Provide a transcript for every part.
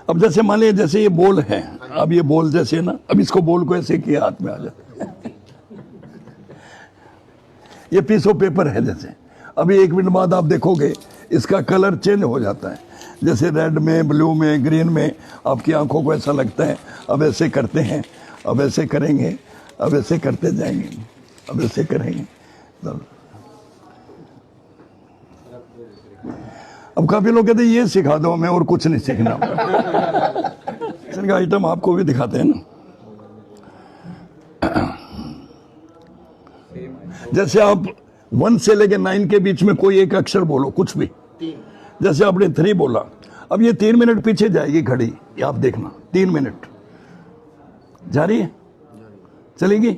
अब जैसे मान लीजिए जैसे ये बॉल है, अब ये बॉल जैसे ना, अब इसको बॉल को ऐसे किया हाथ में आ जाता है। ये पीस ऑफ पेपर है जैसे, अभी 1 मिनट बाद आप देखोगे इसका कलर चेंज हो जाता है, जैसे रेड में, ब्लू में, ग्रीन में, आपकी आंखों को ऐसा लगता है। अब ऐसे करते हैं, अब ऐसे करेंगे, अब ऐसे करते जाएंगे, अब ऐसे करेंगे। अब काफी लोग कहते हैं ये सिखा दो हमें और कुछ नहीं सीखना। इनका आइटम आपको भी दिखाते हैं ना, जैसे आप 1 से लेके 9 के बीच में कोई एक अक्षर बोलो, कुछ भी, जैसे आपने 3 बोला, अब ये 3 मिनट पीछे जाएगी घड़ी, ये आप देखना 3 मिनट जा रही है, चलेगी।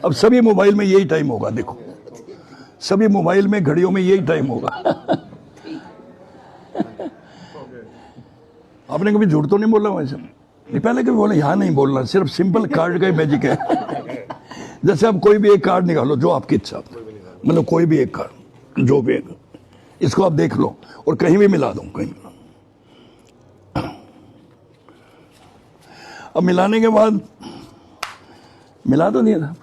अब सभी मोबाइल में यही टाइम होगा, देखो सभी मोबाइल में घड़ियों में यही टाइम होगा। आपने कभी झूठ तो नहीं बोला वैसे? नहीं, पहले कभी बोला यहाँ नहीं बोलना, सिर्फ सिंपल कार्ड का ही मैजिक है। जैसे आप कोई भी एक कार्ड निकालो जो आपकी इच्छा, मतलब कोई भी एक कार्ड, जो भी एक, इसको आप देख लो और कहीं भी मिला दो, कहीं। अब मिलाने के बाद, मिला तो दिया था,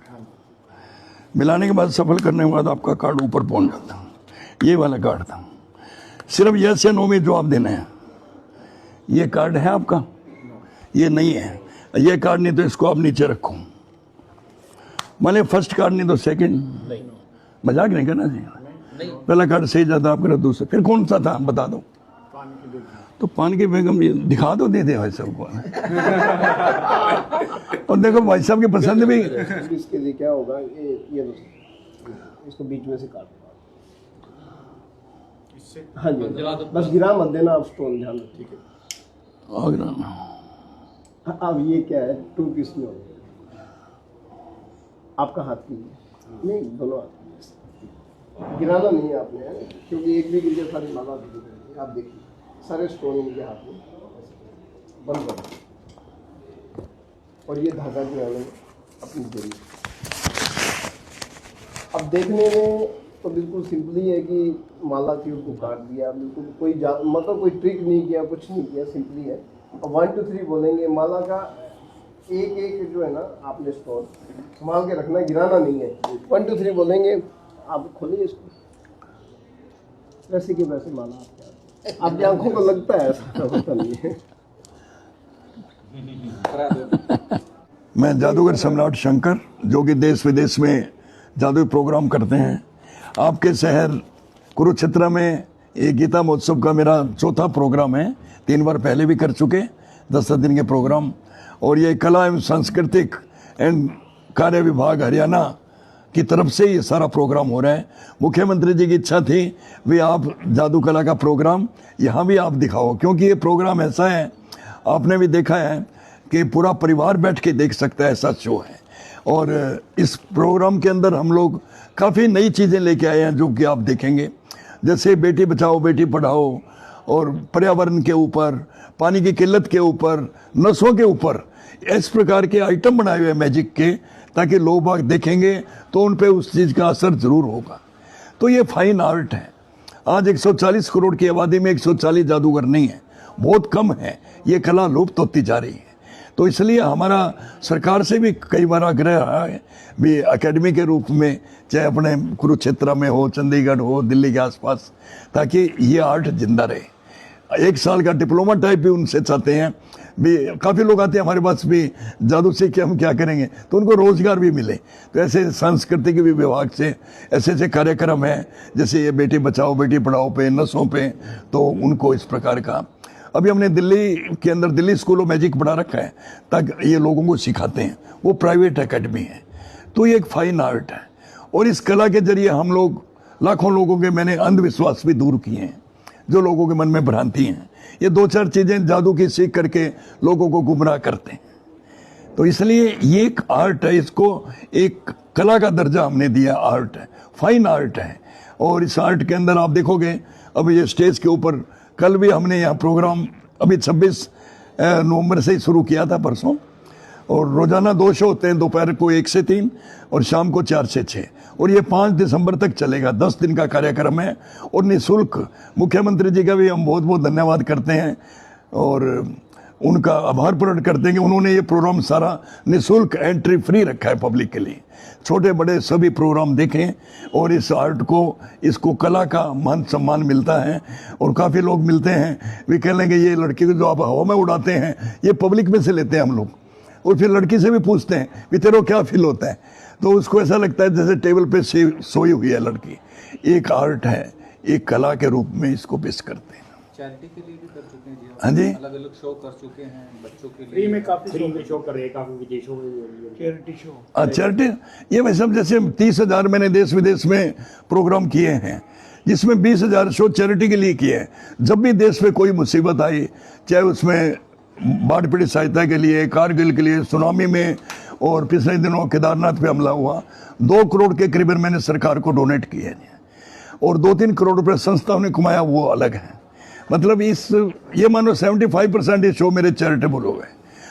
मिलाने के बाद सफल करने के बाद आपका कार्ड ऊपर पहुंच जाता। ये वाला कार्ड था, सिर्फ यस या नो में जो आप देना है। ये कार्ड है आपका, ये नहीं है, ये कार्ड नहीं तो इसको आप नीचे रखो। मान लीजिए फर्स्ट कार्ड नहीं तो सेकंड, मजाक नहीं करना चाहिए। पहला कार्ड सही जाता आपका, दूसरा, फिर कौन सा था बता दो। तो पान की बेगम दिखा दो, दे दे भाई साहब को। और देखो भाई साहब की पसंद भी। इसके लिए क्या होगा, ये इसको बीच में से काट दो। हाँ जी, बस गिरा मत देना आप, स्टोन ध्यान रखो, ठीक है। अब ये क्या है, 2 पीस में हो गया। आपका हाथ कीजिए, नहीं दोनों हाथ, गिराना नहीं है आपने, क्योंकि एक भी गिर गया सारी माला भी गिरेगी। आप देखिए सारे स्टोन इनके हाथ में बंद करो, और ये धागा जो है अपनी जेब में। अब देखने में तो बिल्कुल सिंपली है कि माला की उसको काट दिया, बिल्कुल कोई मतलब कोई ट्रिक नहीं किया, कुछ नहीं किया, सिंपली है। अब 1 2 3 बोलेंगे, माला का एक एक जो है ना आपने स्टोन संभाल के रखना, गिराना नहीं है। 1 2 3 बोलेंगे, आप खोलिए इसको, वैसे की वैसे माला आपकी आंखों को लगता है, ऐसा होता नहीं है। मैं जादूगर सम्राट शंकर, जो कि देश विदेश में जादुई प्रोग्राम करते हैं। आपके शहर कुरुक्षेत्र में ये गीता महोत्सव का मेरा 4था प्रोग्राम है। 3 बार पहले भी कर चुके 10 दिन के प्रोग्राम। और ये कला एवं सांस्कृतिक एंड कार्य विभाग हरियाणा की तरफ से ये सारा प्रोग्राम हो रहा है। मुख्यमंत्री जी की इच्छा थी भी आप जादू कला का प्रोग्राम यहाँ भी आप दिखाओ, क्योंकि ये प्रोग्राम ऐसा है, आपने भी देखा है कि पूरा परिवार बैठ के देख सकता है, ऐसा शो है। और इस प्रोग्राम के अंदर हम लोग काफ़ी नई चीज़ें लेके आए हैं, जो कि आप देखेंगे, जैसे बेटी बचाओ बेटी पढ़ाओ, और पर्यावरण के ऊपर, पानी की किल्लत के ऊपर, नसों के ऊपर, इस प्रकार के आइटम बनाए हुए मैजिक के, ताकि लोग बाग देखेंगे तो उन पे उस चीज़ का असर जरूर होगा। तो ये फाइन आर्ट है। आज 140 करोड़ की आबादी में 140 जादूगर नहीं है, बहुत कम है। ये कला लुप्त होती जा रही है। तो इसलिए हमारा सरकार से भी कई बार आग्रह रहा है भी एकेडमी के रूप में, चाहे अपने कुरुक्षेत्र में हो, चंडीगढ़ हो, दिल्ली के आसपास, ताकि ये आर्ट जिंदा रहे। 1 साल का डिप्लोमा टाइप भी उनसे चाहते हैं भी। काफ़ी लोग आते हैं हमारे पास भी, जादू सीख के हम क्या करेंगे, तो उनको रोजगार भी मिले। तो ऐसे सांस्कृतिक विभाग से ऐसे कार्यक्रम है, जैसे ये बेटी बचाओ बेटी पढ़ाओ पे, नसों पे, तो उनको इस प्रकार का अभी हमने दिल्ली के अंदर दिल्ली स्कूल ऑफ मैजिक बढ़ा रखा है, ताकि ये लोगों को सिखाते हैं। वो प्राइवेट एकेडमी है। तो ये एक फाइन आर्ट है, और इस कला के जरिए हम लोग लाखों लोगों के, मैंने अंधविश्वास भी दूर किए हैं, जो लोगों के मन में भ्रांति हैं। ये 2-4 चीज़ें जादू की सीख करके लोगों को गुमराह करते हैं। तो इसलिए ये एक आर्ट है, इसको एक कला का दर्जा हमने दिया, आर्ट है, फाइन आर्ट है। और इस आर्ट के अंदर आप देखोगे, अब ये स्टेज के ऊपर कल भी हमने यहाँ प्रोग्राम अभी 26 नवंबर से ही शुरू किया था, परसों। और रोजाना 2 शो होते हैं, दोपहर को 1 से 3 और शाम को 4 से 6। और ये 5 दिसंबर तक चलेगा। 10 दिन का कार्यक्रम है और निःशुल्क। मुख्यमंत्री जी का भी हम बहुत बहुत धन्यवाद करते हैं, और उनका आभार प्रकट करते हैं कि उन्होंने ये प्रोग्राम सारा निःशुल्क एंट्री फ्री रखा है पब्लिक के लिए। छोटे बड़े सभी प्रोग्राम देखें और इस आर्ट को, इसको कला का मान सम्मान मिलता है। और काफ़ी लोग मिलते हैं, वे कह लेंगे ये लड़की को जो आप हवा में उड़ाते हैं ये पब्लिक में से लेते हैं हम लोग। और फिर लड़की से भी पूछते हैं कि तेरे को क्या फील होता है, तो उसको ऐसा लगता है जैसे टेबल पे सोई हुई है लड़की। एक आर्ट है, एक कला के रूप में इसको पेश करते हैं। चैरिटी के लिए भी कर चुके हैं जी, हाँ जी, अलग अलग शो कर चुके हैं बच्चों के लिए। फ्री में काफी शो कर रहे हैं, काफी विदेशों में चैरिटी शो। चैरिटी ये वैसे सब जैसे 30,000 मैंने देश विदेश में प्रोग्राम किए हैं, जिसमें 20,000 शो चैरिटी के लिए किए हैं। जब भी देश में कोई मुसीबत आई, चाहे उसमें बाढ़ पीड़ित सहायता के लिए, कारगिल के लिए, सुनामी में, और पिछले दिनों केदारनाथ पे हमला हुआ, 2 करोड़ के करीबन मैंने सरकार को डोनेट किए हैं। और 2-3 करोड़ रुपये संस्थाओं ने कमाया, वो अलग है। मतलब ये मानो 75% ये शो मेरे चैरिटेबल हो गए।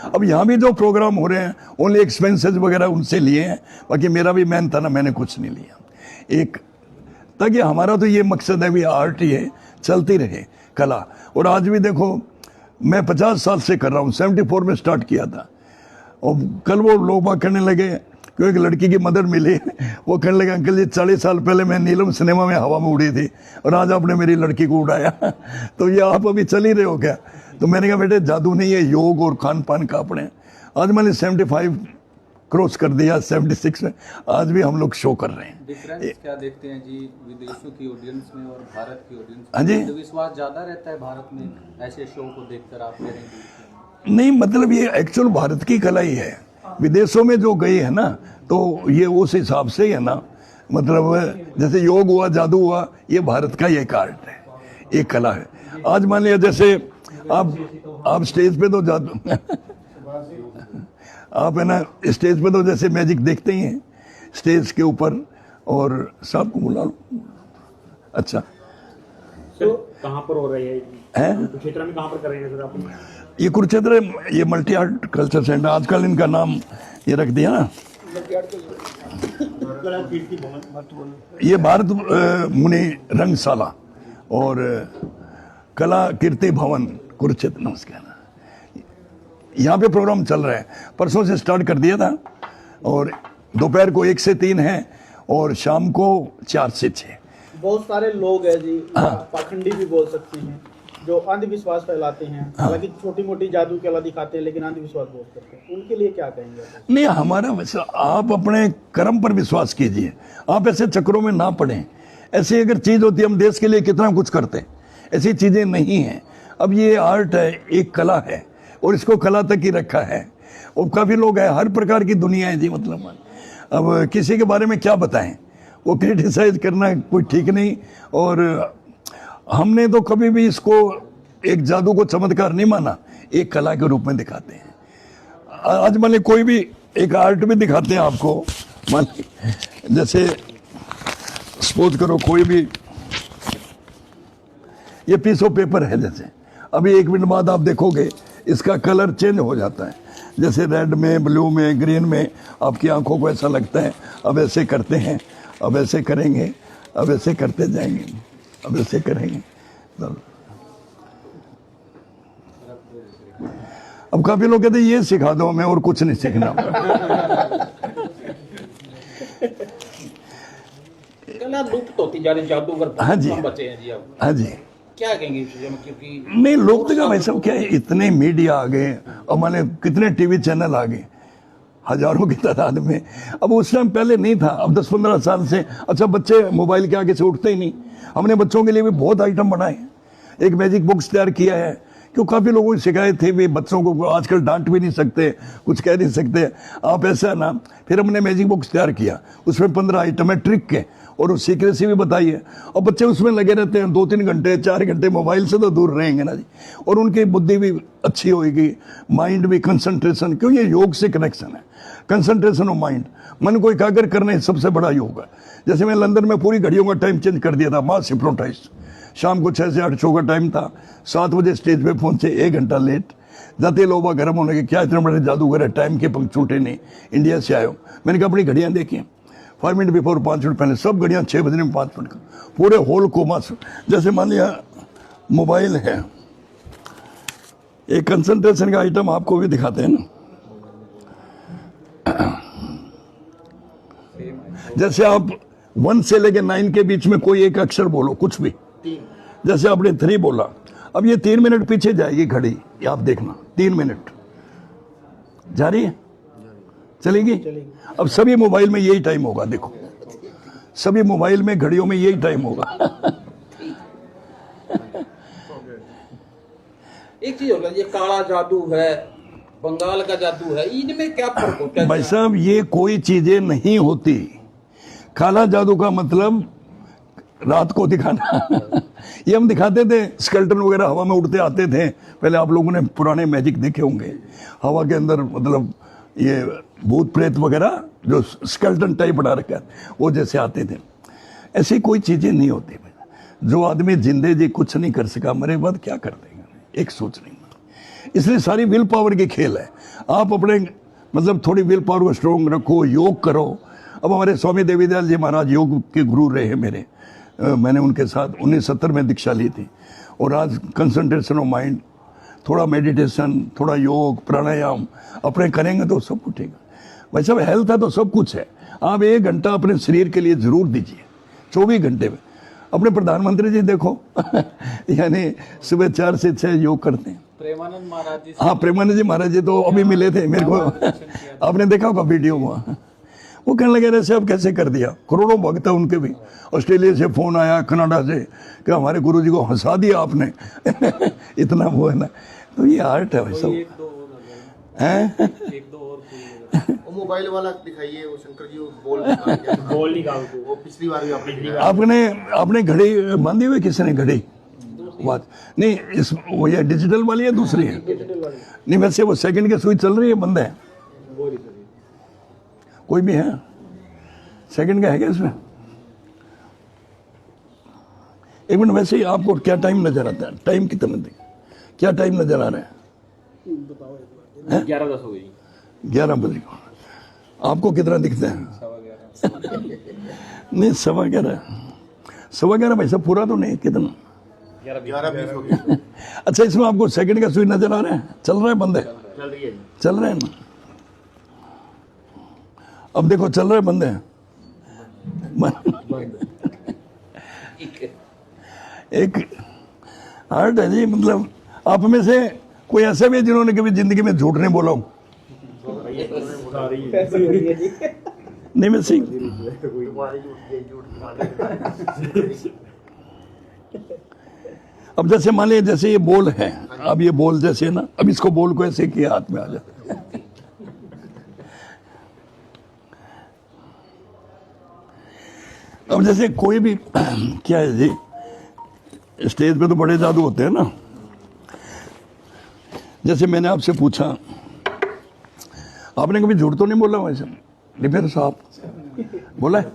अब यहाँ भी जो प्रोग्राम हो रहे हैं ओनली एक्सपेंसेस वगैरह उनसे लिए हैं, बाकी मेरा भी मेहनत था ना, मैंने कुछ नहीं लिया। एक ताकि हमारा तो ये मकसद है भी आर्ट ये चलती रहे कला। और आज भी देखो मैं 50 साल से कर रहा हूँ, 74 में स्टार्ट किया था। और कल वो लोग बात करने लगे कि एक लड़की की मदद मिली, वो कहने लगे अंकल जी 40 साल पहले मैं नीलम सिनेमा में हवा में उड़ी थी और आज आपने मेरी लड़की को उड़ाया, तो ये आप अभी चल ही रहे हो क्या? तो मैंने कहा बेटे जादू नहीं है, योग और खान पान का अपने। आज मैंने 75 क्रॉस कर दिया, 76 में आज भी हम लोग शो कर रहे हैं। डिफरेंस क्या देखते हैं जी विदेशों की ऑडियंस में और भारत की ऑडियंस हाँ जी, में? विश्वास ज्यादा रहता है भारत में ऐसे शो को देखकर, आप कह रहे हैं? नहीं मतलब ये एक्चुअल भारत की कला ही है। विदेशों में जो गई है ना, तो ये उस हिसाब से ही है ना। मतलब जैसे योग हुआ, जादू हुआ, ये भारत का एक आर्ट है, एक कला है। आज मान लिया जैसे आप स्टेज पे तो जादू आप है ना स्टेज पे तो जैसे मैजिक देखते ही हैं स्टेज के ऊपर। और सबको बुला लो। अच्छा तो कहाँ पर हो रही है कुरुक्षेत्र में, कहाँ पर कर रहे हैं सर आप? ये कुरुक्षेत्र, ये मल्टी आर्ट कल्चर सेंटर, आजकल इनका नाम ये रख दिया ना, ये भारत मुनि रंगशाला और कला कीर्ति भवन कुरुक्षेत्र, नमस्कार। यहाँ पे प्रोग्राम चल रहा है, परसों से स्टार्ट कर दिया था। और दोपहर को 1 से 3 है और शाम को 4 से 6। बहुत सारे लोग हैं जी, पाखंडी भी बोल सकते हैं, जो अंधविश्वास फैलाते हैं। हालांकि छोटी मोटी जादू कला दिखाते हैं लेकिन अंधविश्वास बहुत करते हैं, उनके लिए क्या कहेंगे? नहीं, हमारा वैसा, आप अपने कर्म पर विश्वास कीजिए, आप ऐसे चक्रों में ना पड़े। ऐसी अगर चीज होती है, हम देश के लिए कितना कुछ करते हैं, ऐसी चीजें नहीं हैं। अब ये आर्ट है, एक कला है और इसको कला तक ही रखा है। और काफी लोग हैं, हर प्रकार की दुनिया है जी। मतलब अब किसी के बारे में क्या बताएं, वो क्रिटिसाइज करना कोई ठीक नहीं। और हमने तो कभी भी इसको एक जादू को चमत्कार नहीं माना, एक कला के रूप में दिखाते हैं। आज मान कोई भी एक आर्ट भी दिखाते हैं आपको, मान जैसे सपोज करो कोई भी ये पीस ऑफ पेपर है, जैसे अभी 1 मिनट बाद आप देखोगे इसका कलर चेंज हो जाता है, जैसे रेड में, ब्लू में, ग्रीन में, आपकी आंखों को ऐसा लगता है। अब ऐसे करते हैं, अब ऐसे करेंगे, अब ऐसे करते जाएंगे, अब ऐसे करेंगे। अब काफी लोग कहते हैं ये सिखा दो हमें और कुछ नहीं सीखना। कला लुप्त होती जा रही, जादूगर हाँ जी, बचे हैं जी। अब हाँ जी, क्या कहेंगे इस विषय में? क्योंकि नहीं लोग तो वैसे क्या है, इतने मीडिया आ गए और माने कितने टीवी चैनल आ गए हजारों की तादाद में। अब उस टाइम पहले नहीं था, अब 10-15 साल से। अच्छा, बच्चे मोबाइल के आगे से उठते ही नहीं। हमने बच्चों के लिए भी बहुत आइटम बनाए, एक मैजिक बॉक्स तैयार किया है, क्यों काफी लोगों की शिकायत थी भी बच्चों को आजकल डांट भी नहीं सकते, कुछ कह नहीं सकते, आप ऐसा ना। फिर हमने मैजिक बॉक्स तैयार किया, उसमें 15 आइटम है ट्रिक के, और उस सीक्रेसी भी बताई है। और बच्चे उसमें लगे रहते हैं 2-3 घंटे, 4 घंटे, मोबाइल से तो दूर रहेंगे ना जी। और उनकी बुद्धि भी अच्छी होगी, माइंड भी, कंसंट्रेशन, क्यों ये योग से कनेक्शन है, कंसंट्रेशन ऑफ माइंड। मन को एकाग्र करने सबसे बड़ा योग है। जैसे मैं लंदन में पूरी घड़ियों का टाइम चेंज कर दिया था, मास हिप्नोटाइज। शाम को 6 से 8 शो का टाइम था, 7 बजे स्टेज पे पहुंचे, 1 घंटा लेट। जाते लोग गर्म होने के, क्या इतने बड़े जादूगर है, टाइम के पंक्चूटे नहीं, इंडिया से आए हो। मैंने कहा अपनी घड़ियां देखिए, 5 मिनट बिफोर, 5 मिनट पहले, सब घड़ियां 6 बजने में 5 मिनट का, पूरे होल को मास। जैसे मान लिया मोबाइल है, एक कंसंट्रेशन का आइटम आपको भी दिखाते हैं ना। जैसे आप 1 से लेके 9 के बीच में कोई एक अक्षर बोलो, कुछ भी। जैसे आपने 3 बोला, अब ये 3 मिनट पीछे जाएगी घड़ी, ये आप देखना 3 मिनट जा रही है, चलेगी। अब सभी मोबाइल में यही टाइम होगा, देखो सभी मोबाइल में घड़ियों में यही टाइम होगा। एक चीज होगा, ये काला जादू है, बंगाल का जादू है, इनमें क्या फर्क होता है? भाई साहब ये कोई चीजें नहीं होती। काला जादू का मतलब रात को दिखाना। ये हम दिखाते थे, स्केल्टन वगैरह हवा में उड़ते आते थे। पहले आप लोगों ने पुराने मैजिक देखे होंगे, हवा के अंदर मतलब ये भूत प्रेत वगैरह जो स्केल्टन टाइप बना रखा है, वो जैसे आते थे। ऐसी कोई चीजें नहीं होती। जो आदमी जिंदे जी कुछ नहीं कर सका, मरे बाद क्या कर देगा, एक सोच नहीं। इसलिए सारी विल पावर की खेल है। आप अपने मतलब थोड़ी विल पावर को स्ट्रोंग रखो, योग करो। अब हमारे स्वामी देवीदयाल जी महाराज योग के गुरु रहे हैं मेरे। मैंने उनके साथ 1970 में दीक्षा ली थी। और आज कंसंट्रेशन ऑफ माइंड, थोड़ा मेडिटेशन, थोड़ा योग प्राणायाम अपने करेंगे तो सब कुछ ठीक है। वैसे हेल्थ है तो सब कुछ है। आप 1 घंटा अपने शरीर के लिए जरूर दीजिए 24 घंटे में। अपने प्रधानमंत्री जी देखो यानी सुबह 4 से 6 योग करते हैं। प्रेमानंद महाराज जी, हाँ प्रेमानंद जी महाराज जी तो अभी मिले थे मेरे को, आपने देखा होगा वीडियो में। वो कहने लगे ऐसे अब कैसे कर दिया, करोड़ों भक्त है उनके भी। ऑस्ट्रेलिया से फोन आया, कनाडा से, कि हमारे गुरु जी को हंसा दिया आपने। इतना वो है ना, तो ये आर्ट है भाई सब। एक दो और वो मोबाइल वाला दिखाइए, वो शंकर जी वो बोल बोल नहीं काम को वो पिछली बार भी आपने आपने घड़ी बांधी हुई, किसने घड़ी बात नहीं इस वो ये डिजिटल वाली है दूसरी है? नहीं वैसे वो सेकंड की सुई चल रही है, बंद है? कोई भी है सेकंड का है क्या इसमें? एक मिनट, वैसे ही आपको क्या टाइम नजर आता है? टाइम कितना दें, क्या टाइम नजर आ रहा है? 11:10 हो गई। 11 बजे को आपको कितना दिखता है? 11:15। नहीं 11:15 भाई साहब पूरा तो नहीं, कितना 11-20 हो गए। अच्छा इसमें आपको सेकंड का स्विच नजर आ रहा है? चल रहा है, बंद है? चल रही है जी। चल रहा है ना, अब देखो चल रहा है, बंद है? एक आर्ट है जी। मतलब आप में से कोई ऐसा भी है जिन्होंने कभी जिंदगी में झूठ नहीं बोला हो? नहीं मैं सी अब जैसे मान लीजिए जैसे ये बॉल है, अब ये बॉल जैसे है ना, अब इसको बॉल को ऐसे किया हाथ में आ जाता है। अब जैसे कोई भी क्या है जी, स्टेज पे तो बड़े जादू होते हैं ना। जैसे मैंने आपसे पूछा, आपने कभी झूठ तो नहीं बोला वैसे? नहीं फिर साहब बोला है?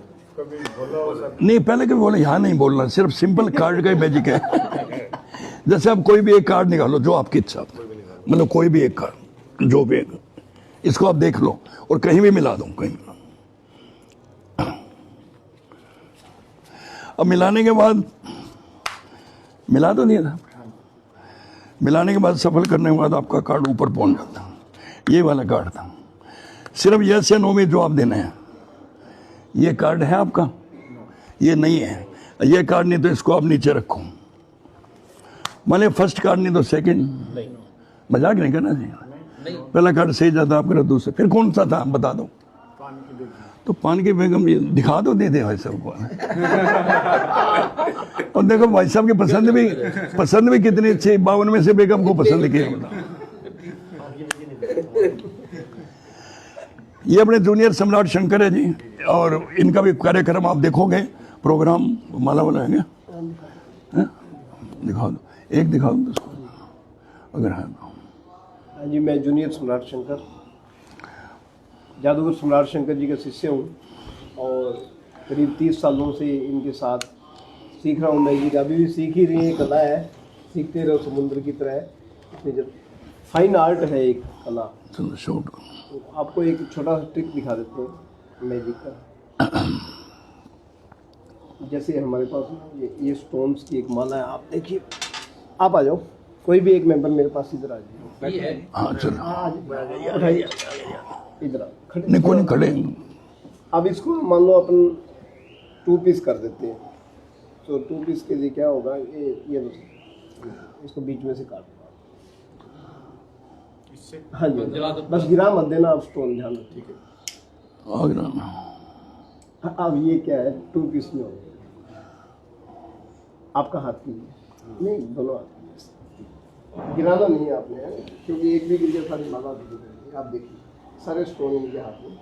नहीं पहले कभी बोला यहाँ नहीं बोलना, सिर्फ सिंपल कार्ड का ही मैजिक है। जैसे आप कोई भी एक कार्ड निकालो जो आपकी इच्छा, मतलब कोई भी एक कार्ड जो भी एक, इसको आप देख लो और कहीं भी मिला दो, कहीं। अब मिलाने के बाद मिला तो दिया था, मिलाने के बाद सफल करने के बाद आपका कार्ड ऊपर पहुंच जाता। ये वाला कार्ड था, सिर्फ यस या नो में जो आप देना है। ये कार्ड है आपका, ये नहीं है, ये कार्ड नहीं तो इसको आप नीचे रखो। माने फर्स्ट कार्ड नहीं तो सेकंड, मजाक नहीं करना चाहिए। पहला कार्ड सही जाता आपका, दूसरा फिर कौन सा था बता दो। तो पान की बेगम ये दिखा दो, दे दे भाई साहब को। और देखो भाई साहब की पसंद भी कितनी अच्छी, 52 में से बेगम को पसंद किया। ये अपने जूनियर सम्राट शंकर है जी, और इनका भी कार्यक्रम आप देखोगे, प्रोग्राम माला वाला है क्या? दिखाओ दो, एक दिखाओ दो अगर है तो। हाँ जी, मैं जूनियर सम्राट शंकर, जादूगर सम्राट शंकर जी का शिष्य हूँ और करीब 30 सालों से इनके साथ सीख रहा हूँ। मैजिक अभी भी सीख ही रही है, कला है, सीखते रहो समुद्र की तरह। इतनी जब फाइन आर्ट है एक कला। चलो शॉर्ट तो आपको एक छोटा सा ट्रिक दिखा देते हैं मैजिक का। जैसे हमारे पास ये स्टोन्स की एक माला है, आप देखिए, आप आ जाओ, कोई भी एक मेंबर मेरे पास इधर आ जाए। ये है हाँ चलो, उठाइए इधर आओ, खड़े नहीं कोई नहीं खड़े। अब इसको मान लो अपन 2 पीस कर देते हैं। तो 2 पीस के लिए क्या होगा, ये लो, इसको बीच में से काट दो। हाँ जी, बस गिरा मत देना आप, स्टोन ध्यान रखो। ठीक है, अब ये क्या है, 2 पीस में हो गया। आपका हाथ कीजिए, नहीं दोनों हाथ कीजिए, गिराना नहीं है आपने, है? क्योंकि एक भी गिर गया सारी माला भी गिर जाएगी। आप देखिए सारे स्टोन इनके हाथ में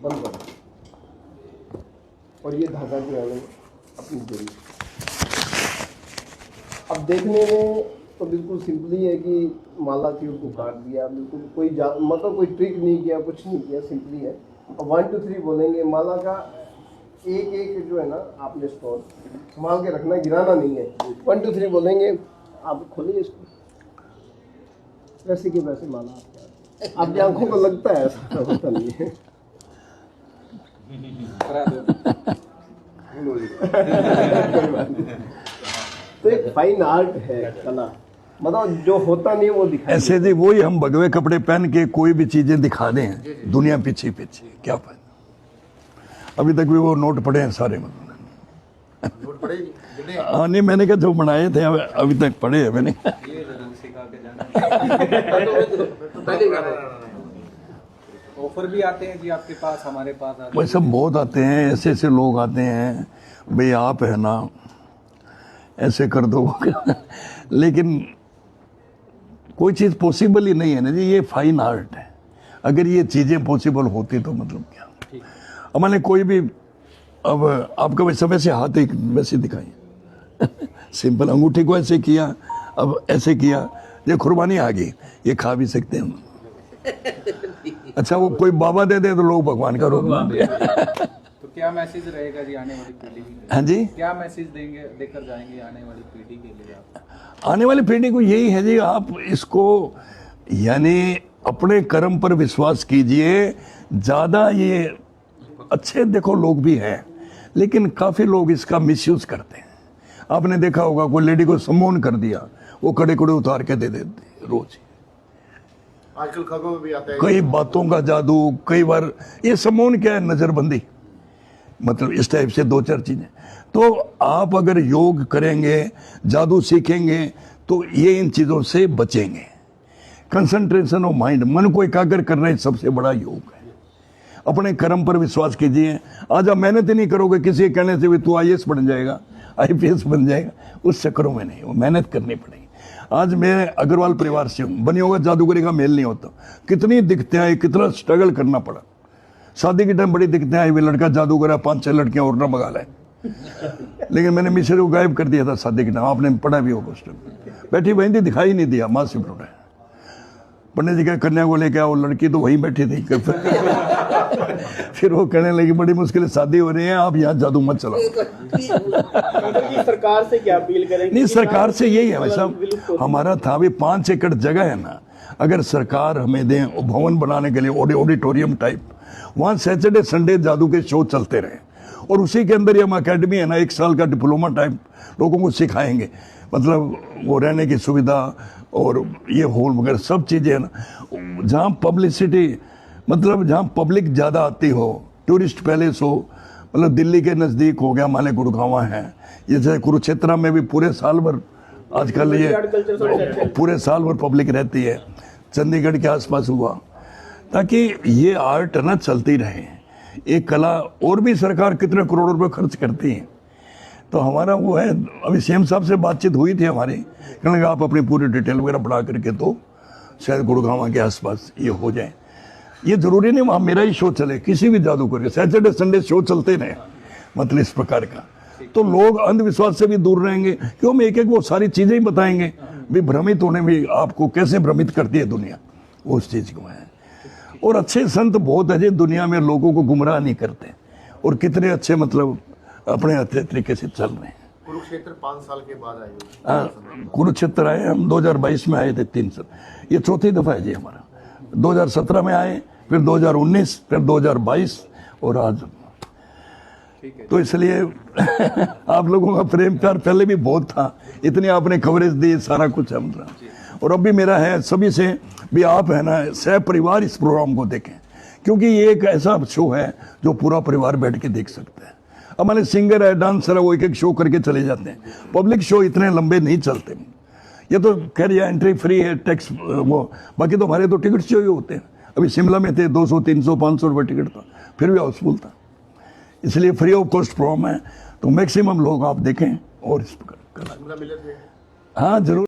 बंद कर, और ये धागा गिराने में अपनी जरूरत। अब देखने में तो बिल्कुल सिंपली है कि माला थी उसको काट दिया, बिल्कुल कोई मतलब कोई ट्रिक नहीं किया, कुछ नहीं किया, सिंपली है। और 1 2 3 बोलेंगे, माला का एक एक जो है ना आपने स्टोन संभाल के रखना, गिराना नहीं है। 1 2 3 बोलेंगे, आप खोलिए इसको, वैसे की वैसे माला आपकी आंखों को लगता है, ऐसा होता नहीं है। तो एक फाइन आर्ट है, कला, मतलब जो होता नहीं वो दिखाई। ऐसे जी वही हम भगवे कपड़े पहन के कोई भी चीजें दिखा दें दुनिया पीछे पीछे, क्या फायदा। अभी तक भी वो नोट पड़े हैं सारे, मतलब नोट पड़े हाँ नहीं, मैंने कहा जो बनाए थे अभी तक पड़े हैं मैंने। ये जरूर सिखा के जाना। ऑफर भी आते हैं जी आपके पास, हमारे पास आते हैं। वही सब बहुत आते हैं, ऐसे ऐसे लोग आते हैं, भाई आप है ना ऐसे कर दो लेकिन कोई चीज़ पॉसिबल ही नहीं है ना जी, ये फाइन आर्ट है। अगर ये चीज़ें पॉसिबल होती तो मतलब क्या, हमारे कोई भी, अब आपका वैसे वैसे हाथ एक वैसे दिखाइए सिंपल, अंगूठी को ऐसे किया, अब ऐसे किया, ये कुर्बानी आ गई, ये खा भी सकते हैं। अच्छा वो कोई बाबा दे दे तो लोग भगवान का रूप मानते हैं। तो क्या मैसेज रहेगा जी आने वाली पीढ़ी के लिए? हाँ जी, क्या मैसेज देंगे, देकर जाएंगे आने वाली पीढ़ी के लिए आप? आने वाली पीढ़ी को यही है जी, आप इसको यानी अपने कर्म पर विश्वास कीजिए। ज़्यादा ये अच्छे देखो लोग भी हैं, लेकिन काफ़ी लोग इसका मिसयूज करते हैं। आपने देखा होगा कोई लेडी को सम्मोहन कर दिया, वो कड़े कड़े उतार के दे देते रोज। आजकल खबरों में भी आता है कई बातों का जादू, कई बार ये सम्मोहन क्या है, नजरबंदी, मतलब इस टाइप से 2-4 चीजें। तो आप अगर योग करेंगे, जादू सीखेंगे, तो ये इन चीजों से बचेंगे। कंसंट्रेशन ऑफ माइंड, मन को एकाग्र करना ही सबसे बड़ा योग है। अपने कर्म पर विश्वास कीजिए। आज आप मेहनत ही नहीं करोगे, किसी के कहने से भी तू IAS बन जाएगा, IPS बन जाएगा, उस चक्करों में नहीं, वो मेहनत करनी पड़ेगी। आज मैं अग्रवाल परिवार से हूँ, बनी होगा जादूगरी का मेल नहीं होता। कितनी दिक्कतें आई, कितना स्ट्रगल करना पड़ा। शादी के टाइम बड़ी दिक्कतें आई, वे लड़का जादूगर है, 5-6 लड़कियां और ना मंगा लाए, लेकिन मैंने मिसेज को गायब कर दिया था शादी के टाइम। आपने पढ़ा भी होगा उस टाइम, बैठी वहीं थी, दिखाई नहीं दिया, माँ से उठाया। पंडित जी का कन्या को लेके आओ, लड़की तो वहीं बैठी थी। फिर वो कहने लगी बड़ी मुश्किल से शादी हो रही है, आप यहाँ जादू मत चलाओ। सरकार से क्या अपील करेंगे? नहीं, सरकार से यही है भाई साहब, हमारा था भी 5 एकड़ जगह है ना, अगर सरकार हमें दे भवन बनाने के लिए, ऑडिटोरियम टाइप, वहाँ सैटरडे संडे जादू के शो चलते रहे, और उसी के अंदर हम अकेडमी है ना, 1 साल का डिप्लोमा टाइप लोगों को सिखाएंगे, मतलब वो रहने की सुविधा और ये हॉल वगैरह सब चीज़ें है ना, जहाँ पब्लिसिटी, मतलब जहाँ पब्लिक ज़्यादा आती हो, टूरिस्ट पैलेस हो, मतलब दिल्ली के नज़दीक हो गया, माले गुड़गांवा है, ये जैसे कुरुक्षेत्र में भी पूरे साल भर आजकल ये पूरे साल भर पब्लिक रहती है, चंडीगढ़ के आसपास हुआ, ताकि ये आर्ट ना चलती रहे, एक कला। और भी सरकार कितने करोड़ रुपए खर्च करती है। तो हमारा वो है, अभी सीएम साहब से बातचीत हुई थी हमारी, कहने लगा आप अपनी पूरी डिटेल वगैरह बढ़ा करके तो शायद गुड़गांव के आसपास ये हो जाए। ये जरूरी नहीं वहाँ मेरा ही शो चले, किसी भी जादू करके सैटरडे संडे शो चलते रहे, मतलब इस प्रकार का, तो लोग अंधविश्वास से भी दूर रहेंगे। क्यों, हम एक एक वो सारी चीजें ही बताएंगे, भी भ्रमित होने में आपको कैसे भ्रमित करती है दुनिया, उस चीज को है। और अच्छे संत बहुत है जी दुनिया में, लोगों को गुमराह नहीं करते, और कितने अच्छे मतलब अपने अच्छे तरीके से चल रहे हैं। कुरुक्षेत्र 5 साल के बाद आए। कुरुक्षेत्र आए हम 2022 में आए थे 3 साल, ये चौथी दफा है जी हमारा। 2017 में आए, फिर 2019, फिर 2022 और आज। तो इसलिए आप लोगों का प्रेम प्यार पहले भी बहुत था, इतनी आपने कवरेज दी, सारा कुछ है मतलब। और अब भी मेरा है सभी से भी, आप है ना सह परिवार इस प्रोग्राम को देखें, क्योंकि ये एक ऐसा शो है जो पूरा परिवार बैठ के देख सकता है। हमारे सिंगर है, डांसर है, वो एक एक शो करके चले जाते हैं। पब्लिक शो इतने लंबे नहीं चलते। ये तो खैर ये एंट्री फ्री है, टैक्स वो, बाकी तो हमारे तो टिकट शो ही होते हैं। अभी शिमला में थे 200 300 500 रुपये टिकट था, फिर भी हाउसफुल था। इसलिए फ्री ऑफ कॉस्ट प्रोग्राम है, तो मैक्सिमम लोग आप देखें और इस पर। हाँ जरूर।